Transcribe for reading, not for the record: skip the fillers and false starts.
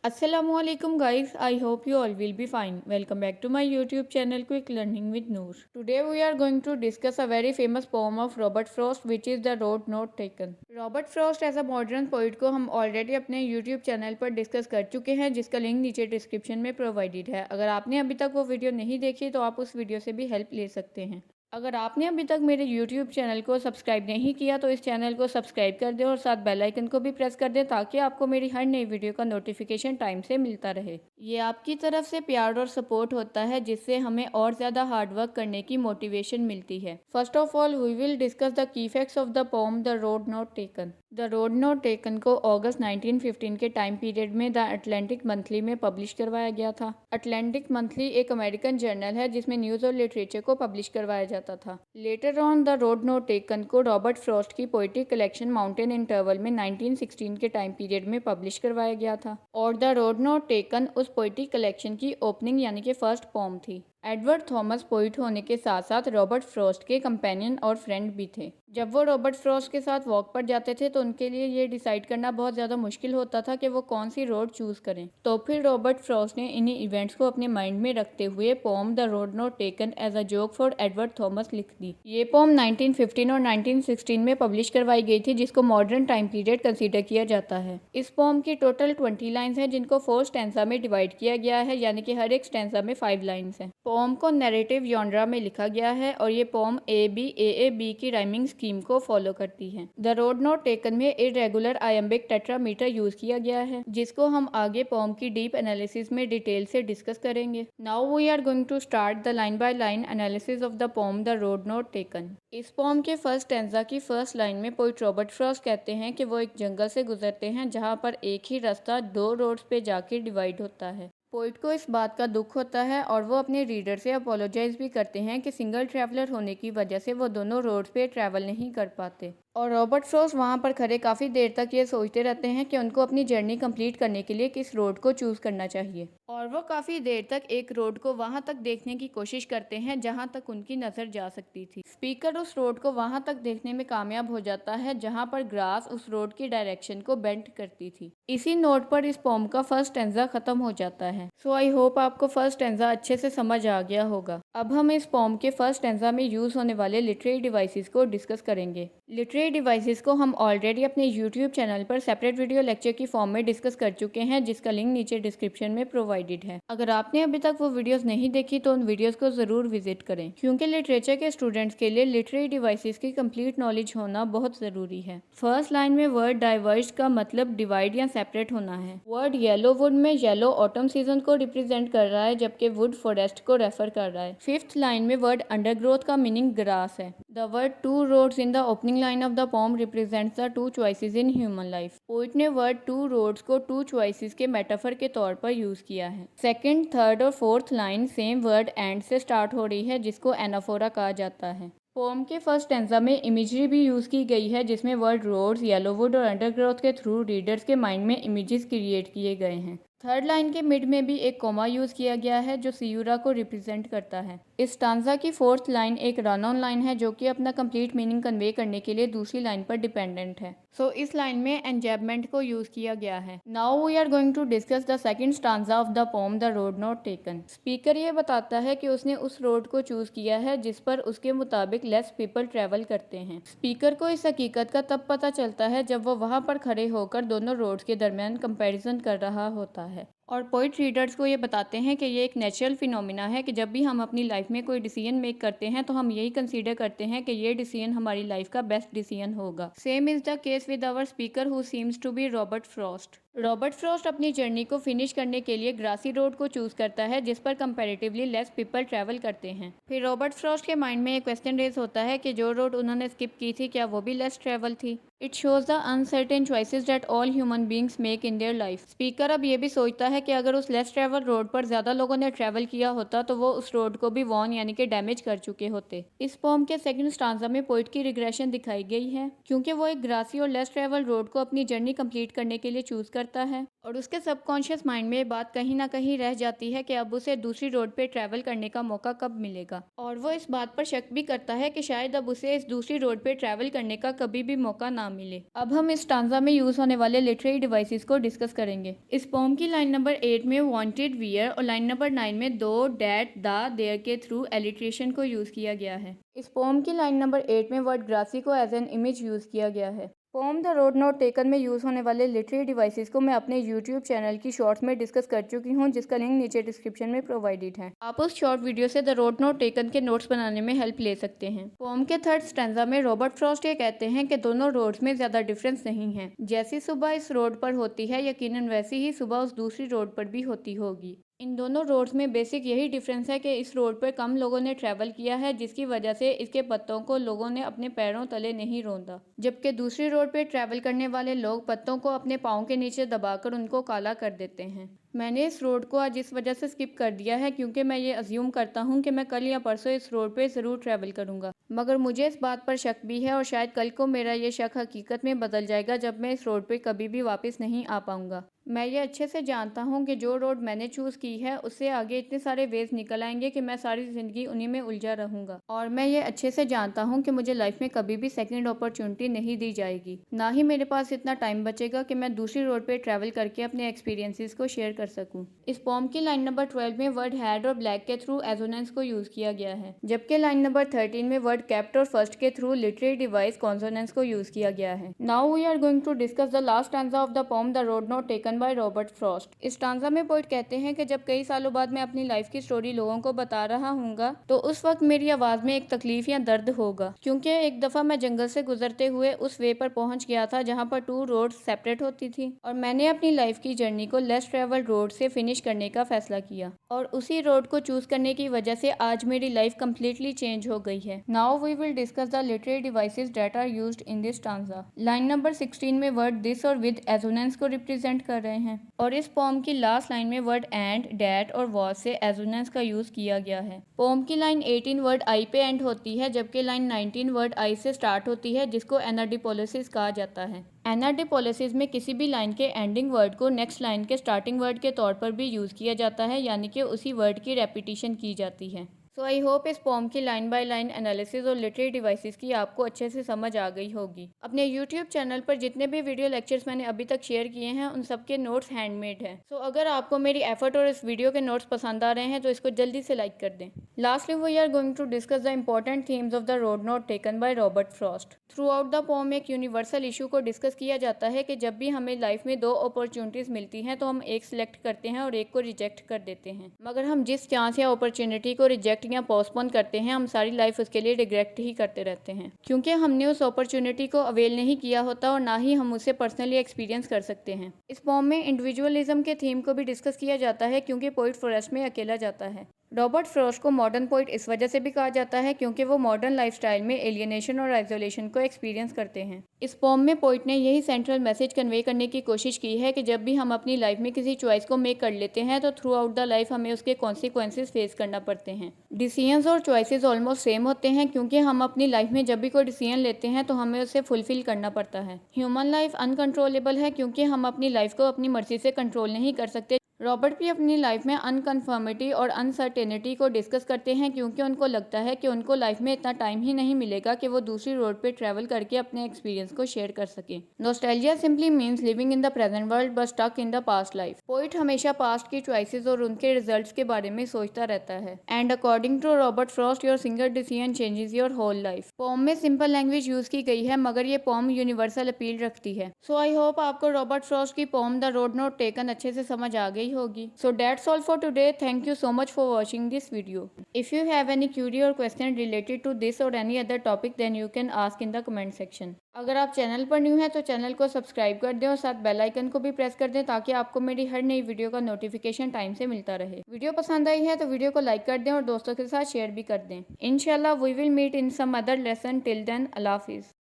Assalamualaikum guys, I hope you all will be fine. Welcome back to my YouTube channel Quick Learning with Noor. Today we are going to discuss a very famous poem of Robert Frost which is The Road Not Taken. Robert Frost as a modern poet को हम already अपने YouTube channel पर discuss कर चुके हैं जिसका link नीचे description में प्रोवाइडेड है। अगर आपने अभी तक वो वीडियो नहीं देखी तो आप उस वीडियो से भी हेल्प ले सकते हैं। अगर आपने अभी तक मेरे YouTube चैनल को सब्सक्राइब नहीं किया तो इस चैनल को सब्सक्राइब कर दें और साथ बेल आइकन को भी प्रेस कर दें ताकि आपको मेरी हर नई वीडियो का नोटिफिकेशन टाइम से मिलता रहे। ये आपकी तरफ से प्यार और सपोर्ट होता है जिससे हमें और ज़्यादा हार्डवर्क करने की मोटिवेशन मिलती है। First of all we will discuss the key facts of the poem the road not taken. The road not taken को अगस्त 1915 के टाइम पीरियड में द अटलांटिक मंथली में पब्लिश करवाया गया था। अटलांटिक मंथली एक अमेरिकन जर्नल है जिसमें न्यूज़ और लिटरेचर को पब्लिश करवाया जाता था। Later on the road not taken को रॉबर्ट फ्रॉस्ट की पोइट्री कलेक्शन माउंटेन इंटरवल में 1916 के टाइम पीरियड में पब्लिश करवाया गया था और द रोड नॉट टेकन उस पोइट्री कलेक्शन की ओपनिंग यानी कि फर्स्ट पोम थी। एडवर्ड थॉमस पोइट होने के साथ साथ रॉबर्ट फ्रॉस्ट के कंपेनियन और फ्रेंड भी थे। जब वो रॉबर्ट फ्रॉस्ट के साथ वॉक पर जाते थे तो उनके लिए ये डिसाइड करना बहुत ज़्यादा मुश्किल होता था कि वो कौन सी रोड चूज़ करें। तो फिर रॉबर्ट फ्रॉस्ट ने इन्हीं इवेंट्स को अपने माइंड में रखते हुए poem the road not taken as a joke for Edward Thomas लिख दी। ये पोम 1915 और 1916 में पब्लिश करवाई गई थी जिसको मॉडर्न टाइम पीरियड कंसीडर किया जाता है। इस पोम की टोटल 20 लाइन्स हैं जिनको 4 स्टैंजा में डिवाइड किया गया है यानी कि हर एक स्टैंजा में 5 लाइन्स हैं। पोम को नैरेटिव जॉनरा में लिखा गया है और ये पोम ए बी की राइमिंग स्कीम को फॉलो करती है। द रोड नॉट टेकन में इरेगुलर आयम्बिक टेट्रामीटर यूज किया गया है जिसको हम आगे पोम की डीप एनालिसिस में डिटेल से डिस्कस करेंगे। Now we are going to start the line by line analysis of the poem the road not taken. इस पोम के फर्स्ट स्टैंजा की फर्स्ट लाइन में पोइट रॉबर्ट फ्रॉस्ट कहते हैं कि वो एक जंगल से गुजरते हैं जहाँ पर एक ही रास्ता 2 रोड्स पे जाके डिवाइड होता है। पोइट को इस बात का दुख होता है और वो अपने रीडर से अपोलोजाइज भी करते हैं कि सिंगल ट्रैवलर होने की वजह से वो दोनों रोड्स पे ट्रैवल नहीं कर पाते। और रॉबर्ट फ्रॉस्ट वहाँ पर खड़े काफ़ी देर तक ये सोचते रहते हैं कि उनको अपनी जर्नी कंप्लीट करने के लिए किस रोड को चूज़ करना चाहिए और वो काफ़ी देर तक एक रोड को वहाँ तक देखने की कोशिश करते हैं जहाँ तक उनकी नज़र जा सकती थी। स्पीकर उस रोड को वहाँ तक देखने में कामयाब हो जाता है जहाँ पर ग्रास उस रोड की डायरेक्शन को बेंड करती थी। इसी नोट पर इस पोम का फर्स्ट स्टैंजा खत्म हो जाता है। सो आई होप आपको फर्स्ट स्टैंजा अच्छे से समझ आ गया होगा। अब हम इस पोम के फर्स्ट स्टैंजा में यूज़ होने वाले लिटरेरी डिवाइसेस को डिस्कस करेंगे। लिटरेरी डिवाइसेस को हम ऑलरेडी अपने YouTube चैनल पर सेपरेट वीडियो लेक्चर की फॉर्म में डिस्कस कर चुके हैं जिसका लिंक नीचे डिस्क्रिप्शन में प्रोवाइडेड है। अगर आपने अभी तक वो वीडियोस नहीं देखी तो उन वीडियोस को ज़रूर विजिट करें क्योंकि लिटरेचर के स्टूडेंट्स के लिए लिटरेरी डिवाइसेस की कंप्लीट नॉलेज होना बहुत ज़रूरी है। फर्स्ट लाइन में वर्ड डाइवर्ज का मतलब डिवाइड या सेपरेट होना है। वर्ड येलो वुड में येलो ऑटम सीजन को रिप्रेजेंट कर रहा है जबकि वुड फॉरेस्ट को रेफर कर रहा है। फिफ्थ लाइन में वर्ड अंडरग्रोथ का मीनिंग ग्रास है। The word two roads in the opening line of the poem represents the 2 choices in human life. Poet ने वर्ड 2 रोड्स को 2 चॉइसेस के मेटाफर के तौर पर यूज किया है। सेकंड, थर्ड और fourth line same word and से स्टार्ट हो रही है जिसको एनाफोरा कहा जाता है। पोम के फर्स्ट स्टैंजा में इमेजरी भी यूज़ की गई है जिसमें वर्ड रोड्स, येलोवुड और अंडरग्रोथ के थ्रू रीडर्स के माइंड में इमेजेस क्रिएट किए गए हैं। थर्ड लाइन के मिड में भी एक कोमा यूज़ किया गया है जो सियूरा को रिप्रेजेंट करता है। इस स्टांजा की फोर्थ लाइन एक रन ऑन लाइन है जो कि अपना कंप्लीट मीनिंग कन्वे करने के लिए दूसरी लाइन पर डिपेंडेंट है। सो इस लाइन में एंजैबमेंट को यूज़ किया गया है। Now we are going to discuss the second stanza of the poem the road not taken. Speaker ये बताता है कि उसने उस रोड को चूज़ किया है जिस पर उसके मुताबिक लेस पीपल ट्रैवल करते हैं। स्पीकर को इस हकीकत का तब पता चलता है जब वो वहाँ पर खड़े होकर दोनों रोड्स के दरमियान कंपैरिजन कर रहा होता है। और पोइट रीडर्स को ये बताते हैं कि ये एक नेचुरल फिनोमिना है कि जब भी हम अपनी लाइफ में कोई डिसीजन मेक करते हैं तो हम यही कंसीडर करते हैं कि ये डिसीजन हमारी लाइफ का बेस्ट डिसीजन होगा। Same is the case with our speaker who seems to be Robert Frost. Robert Frost अपनी जर्नी को फिनिश करने के लिए ग्रासी रोड को चूज़ करता है जिस पर कंपैरेटिवली लेस पीपल ट्रैवल करते हैं। फिर रॉबर्ट फ्रॉस्ट के माइंड में एक क्वेश्चन रेज होता है कि जो रोड उन्होंने स्किप की थी क्या वो भी लेस ट्रैवल थी। It shows the uncertain choices that all human beings make in their life. Speaker अब ये भी सोचता है कि अगर उस लेस ट्रैवल रोड पर ज़्यादा लोगों ने ट्रैवल किया होता तो वो उस रोड को भी वॉन यानी कि डैमेज कर चुके होते। इस पोम के सेकंड स्टांजा में पोइट की रिग्रेशन दिखाई गई है क्योंकि वो एक ग्रासी और लेस ट्रैवल रोड को अपनी जर्नी कंप्लीट करने के लिए चूज़ करता है और उसके सबकॉन्शियस माइंड में ये बात कहीं ना कहीं रह जाती है कि अब उसे दूसरी रोड पे ट्रैवल करने का मौका कब मिलेगा और वो इस बात पर शक भी करता है कि शायद अब उसे इस दूसरी रोड पे ट्रैवल करने का कभी भी मौका ना मिले। अब हम इस स्टांजा में यूज होने वाले लिटरेरी डिवाइसेस को डिस्कस करेंगे। इस पोम की लाइन नंबर 8 में वांटेड वियर और लाइन नंबर 9 में दो, डैट, द, देयर के थ्रू एलिट्रेशन को यूज किया गया है। इस पोम की लाइन नंबर 8 में वर्ड ग्रासी को एज एन इमेज यूज किया गया है। Poem the road not taken में यूज़ होने वाले लिटरेरी डिवाइसेस को मैं अपने यूट्यूब चैनल की शॉर्ट्स में डिस्कस कर चुकी हूँ, जिसका लिंक नीचे डिस्क्रिप्शन में प्रोवाइडेड है। आप उस शॉर्ट वीडियो से द रोड नॉट टेकन के नोट्स बनाने में हेल्प ले सकते हैं। पोम के थर्ड स्टैंजा में रॉबर्ट फ्रॉस्ट ये कहते हैं कि दोनों रोड्स में ज्यादा डिफरेंस नहीं है। जैसी सुबह इस रोड पर होती है, यकीनन वैसी ही सुबह उस दूसरी रोड पर भी होती होगी। इन दोनों रोड्स में बेसिक यही डिफरेंस है कि इस रोड पर कम लोगों ने ट्रैवल किया है, जिसकी वजह से इसके पत्तों को लोगों ने अपने पैरों तले नहीं रौंदा, जबकि दूसरी रोड पर ट्रैवल करने वाले लोग पत्तों को अपने पाँव के नीचे दबाकर उनको काला कर देते हैं। मैंने इस रोड को आज इस वजह से स्किप कर दिया है क्योंकि मैं ये अज्यूम करता हूँ कि मैं कल या परसों इस रोड पे ज़रूर ट्रैवल करूँगा, मगर मुझे इस बात पर शक भी है और शायद कल को मेरा ये शक हकीकत में बदल जाएगा जब मैं इस रोड पे कभी भी वापस नहीं आ पाऊँगा। मैं ये अच्छे से जानता हूँ कि जो रोड मैंने चूज़ की है उससे आगे इतने सारे वेज निकल आएंगे कि मैं सारी ज़िंदगी उन्हीं में उलझा रहूँगा, और मैं ये अच्छे से जानता हूँ कि मुझे लाइफ में कभी भी सेकंड अपॉर्चुनिटी नहीं दी जाएगी, ना ही मेरे पास इतना टाइम बचेगा कि मैं दूसरी रोड पे ट्रैवल करके अपने एक्सपीरियंसेस को शेयर कर सकूँ। इस पोम की लाइन नंबर 12 में वर्ड हैड और ब्लैक के थ्रू एजोनेंस को यूज़ किया गया है, जबकि लाइन नंबर 13 में वर्ड कैप्ट और फर्स्ट के थ्रू लिटरेरी डिवाइस कॉन्सोनेंस को यूज़ किया गया है। Now we are going to discuss the last stanza of the poem the road not taken by Robert Frost. इस स्टांजा में पोएट कहते हैं कि जब कई सालों बाद मैं अपनी लाइफ की स्टोरी लोगों को बता रहा हूँगा तो उस वक्त मेरी आवाज़ में एक तकलीफ या दर्द होगा, क्योंकि एक दफ़ा मैं जंगल से गुजरते हुए उस वे पर पहुंच गया था जहाँ पर टू रोड सेपरेट होती थी, और मैंने अपनी लाइफ की जर्नी को लेस ट्रेवल्ड रोड से फिनिश करने का फैसला किया, और उसी रोड को चूज करने की वजह से आज मेरी लाइफ कम्प्लीटली चेंज हो गई है। Now we will discuss the literary devices that are used in this stanza. Line number 16 में वर्ड दिस और विद एजोनेंस को रिप्रेजेंट कर रहे हैं, और इस पोम की लास्ट लाइन में वर्ड एंड, डैट और वॉज से एजोनेंस का यूज किया गया है। पोम की लाइन 18 वर्ड आई पे एंड होती है, जबकि लाइन 19 वर्ड आई से स्टार्ट होती है, जिसको एनाडिपोलिसिस कहा जाता है। एनाडिपोलिसिस में किसी भी लाइन के एंडिंग वर्ड को नेक्स्ट लाइन के स्टार्टिंग वर्ड के तौर पर भी यूज़ किया जाता है, यानी कि उसी वर्ड की रेपिटेशन की जाती है। सो आई होप इस पोम की लाइन बाय लाइन एनालिसिस और लिटरेरी डिवाइसेस की आपको अच्छे से समझ आ गई होगी। अपने यूट्यूब चैनल पर जितने भी वीडियो लेक्चर्स मैंने अभी तक शेयर किए हैं उन सबके नोट्स हैंडमेड हैं। सो अगर आपको मेरी एफर्ट और इस वीडियो के नोट्स पसंद आ रहे हैं तो इसको जल्दी से लाइक कर दें। Lastly we are going to discuss the important themes of the road not taken by Robert Frost. Throughout the poem एक यूनिवर्सल इशू को डिस्कस किया जाता है कि जब भी हमें लाइफ में दो अपॉर्चुनिटीज़ मिलती हैं तो हम एक सिलेक्ट करते हैं और एक को रिजेक्ट कर देते हैं, मगर हम जिस चांस या अपॉर्चुनिटी को रिजेक्ट या पोस्टपोन करते हैं हम सारी लाइफ उसके लिए रिग्रेट ही करते रहते हैं, क्योंकि हमने उस अपॉर्चुनिटी को अवेल नहीं किया होता और ना ही हम उसे पर्सनली एक्सपीरियंस कर सकते हैं। इस पोम में इंडिविजुअलिज्म के थीम को भी डिस्कस किया जाता है, क्योंकि पोइट फॉरेस्ट में अकेला जाता है। रॉबर्ट फ्रॉस्ट को मॉडर्न पोइट इस वजह से भी कहा जाता है क्योंकि वो मॉडर्न लाइफस्टाइल में एलियनेशन और आइसोलेशन को एक्सपीरियंस करते हैं। इस पोम में पोइट ने यही सेंट्रल मैसेज कन्वे करने की कोशिश की है कि जब भी हम अपनी लाइफ में किसी चॉइस को मेक कर लेते हैं तो थ्रू आउट द लाइफ हमें उसके कॉन्सिक्वेंसेस फेस करना पड़ते हैं। डिसीजंस और चॉइसेस ऑलमोस्ट सेम होते हैं, क्योंकि हम अपनी लाइफ में जब भी कोई डिसीजन लेते हैं तो हमें उसे फुलफिल करना पड़ता है। ह्यूमन लाइफ अनकंट्रोलेबल है क्योंकि हम अपनी लाइफ को अपनी मर्जी से कंट्रोल नहीं कर सकते। रॉबर्ट भी अपनी लाइफ में अनकन्फर्मिटी और अनसर्टेनिटी को डिस्कस करते हैं, क्योंकि उनको लगता है कि उनको लाइफ में इतना टाइम ही नहीं मिलेगा कि वो दूसरी रोड पे ट्रैवल करके अपने एक्सपीरियंस को शेयर कर सके। Nostalgia simply means living in the present world but stuck in the past life. Poet हमेशा पास्ट की चॉइसेस और उनके रिजल्ट्स के बारे में सोचता रहता है। And according to Robert Frost your single decision changes your whole life. Poem में सिंपल लैंग्वेज यूज की गई है, मगर ये पोम यूनिवर्सल अपील रखती है। सो आई होप आपको रॉबर्ट फ्रॉस्ट की poem the road not taken अच्छे से समझ आ गई होगी। सो that's all for today. Thank you so much for watching this video. If you have any query or question related to this or any other topic, then you can ask in the comment section. अगर आप channel पर new हैं तो channel को subscribe कर दें और साथ बेल आइकन को भी प्रेस कर दें ताकि आपको मेरी हर नई वीडियो का नोटिफिकेशन टाइम से मिलता रहे। वीडियो पसंद आई है तो वीडियो को लाइक कर दें और दोस्तों के साथ शेयर भी कर दें। इंशाल्लाह we will meet in some other lesson. Till then अल्लाह हाफिज़।